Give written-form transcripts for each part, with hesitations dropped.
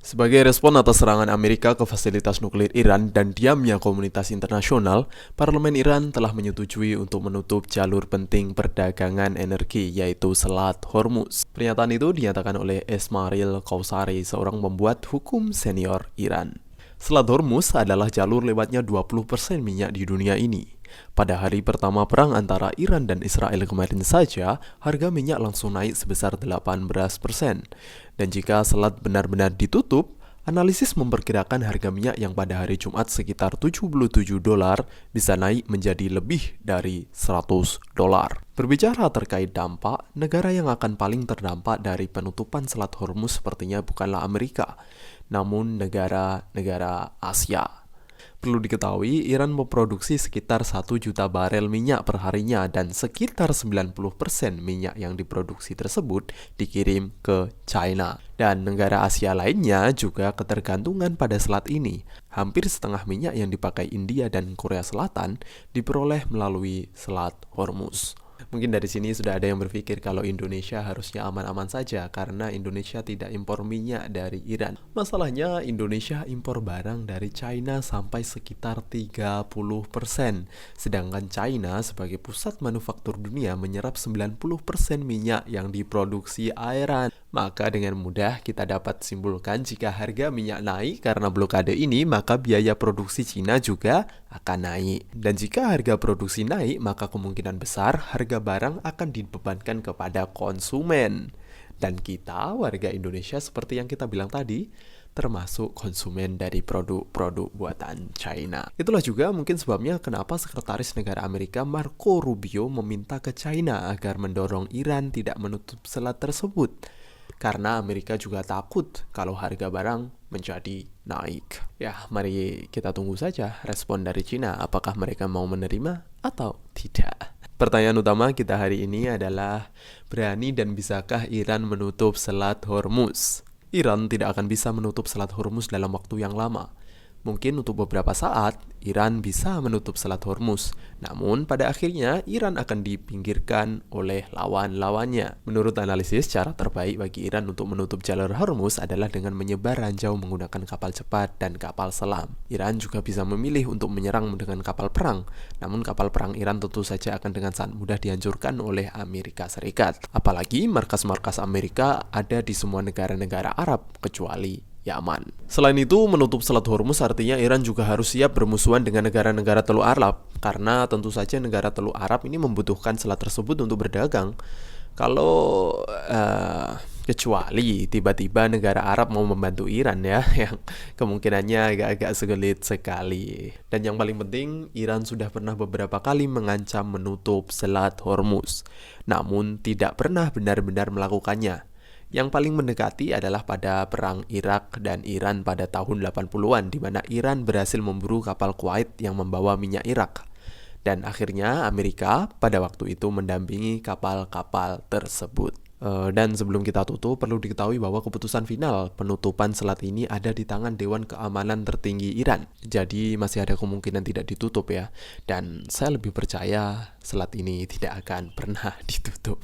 Sebagai respon atas serangan Amerika ke fasilitas nuklir Iran dan diamnya komunitas internasional, Parlemen Iran telah menyetujui untuk menutup jalur penting perdagangan energi, yaitu Selat Hormuz. Pernyataan itu dinyatakan oleh Esmail Kausari, seorang pembuat hukum senior Iran. Selat Hormuz adalah jalur lewatnya 20% minyak di dunia ini. Pada hari pertama perang antara Iran dan Israel kemarin saja, harga minyak langsung naik sebesar 18%. Dan jika selat benar-benar ditutup, analisis memperkirakan harga minyak yang pada hari Jumat sekitar $77 bisa naik menjadi lebih dari $100. Berbicara terkait dampak, negara yang akan paling terdampak dari penutupan Selat Hormuz sepertinya bukanlah Amerika, namun negara-negara Asia. Perlu diketahui, Iran memproduksi sekitar 1 juta barel minyak per harinya dan sekitar 90% minyak yang diproduksi tersebut dikirim ke China. Dan negara Asia lainnya juga ketergantungan pada selat ini. Hampir setengah minyak yang dipakai India dan Korea Selatan diperoleh melalui Selat Hormuz. Mungkin dari sini sudah ada yang berpikir kalau Indonesia harusnya aman-aman saja karena Indonesia tidak impor minyak dari Iran. Masalahnya Indonesia impor barang dari China sampai sekitar 30%. Sedangkan China sebagai pusat manufaktur dunia menyerap 90% minyak yang diproduksi Iran. Maka dengan mudah kita dapat simpulkan jika harga minyak naik karena blokade ini, maka biaya produksi Cina juga akan naik. Dan jika harga produksi naik, maka kemungkinan besar harga barang akan dibebankan kepada konsumen. Dan kita, warga Indonesia, seperti yang kita bilang tadi, termasuk konsumen dari produk-produk buatan China. Itulah juga mungkin sebabnya kenapa Sekretaris Negara Amerika Marco Rubio meminta ke China agar mendorong Iran tidak menutup selat tersebut. Karena Amerika juga takut kalau harga barang menjadi naik. Ya, mari kita tunggu saja respon dari China, apakah mereka mau menerima atau tidak. Pertanyaan utama kita hari ini adalah, berani dan bisakah Iran menutup Selat Hormuz? Iran tidak akan bisa menutup Selat Hormuz dalam waktu yang lama. Mungkin untuk beberapa saat, Iran bisa menutup Selat Hormuz. Namun, pada akhirnya, Iran akan dipinggirkan oleh lawan-lawannya. Menurut analisis, cara terbaik bagi Iran untuk menutup jalur Hormuz adalah dengan menyebar ranjau menggunakan kapal cepat dan kapal selam. Iran juga bisa memilih untuk menyerang dengan kapal perang. Namun, kapal perang Iran tentu saja akan dengan sangat mudah dihancurkan oleh Amerika Serikat. Apalagi, markas-markas Amerika ada di semua negara-negara Arab, kecuali Yaman. Selain itu, menutup Selat Hormuz artinya Iran juga harus siap bermusuhan dengan negara-negara Teluk Arab, karena tentu saja negara Teluk Arab ini membutuhkan selat tersebut untuk berdagang. Kalau kecuali tiba-tiba negara Arab mau membantu Iran ya, yang kemungkinannya agak-agak sulit sekali. Dan yang paling penting, Iran sudah pernah beberapa kali mengancam menutup Selat Hormuz, namun tidak pernah benar-benar melakukannya. Yang paling mendekati adalah pada perang Irak dan Iran pada tahun 80-an, di mana Iran berhasil memburu kapal Kuwait yang membawa minyak Irak. Dan akhirnya Amerika pada waktu itu mendampingi kapal-kapal tersebut. Dan sebelum kita tutup, perlu diketahui bahwa keputusan final penutupan selat ini ada di tangan Dewan Keamanan Tertinggi Iran. Jadi masih ada kemungkinan tidak ditutup ya. Dan saya lebih percaya selat ini tidak akan pernah ditutup.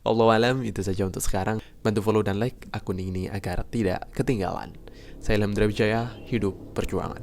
Wallahualam, itu saja untuk sekarang. Bantu follow dan like akun ini agar tidak ketinggalan. Saya Ilham Wijaya, hidup perjuangan.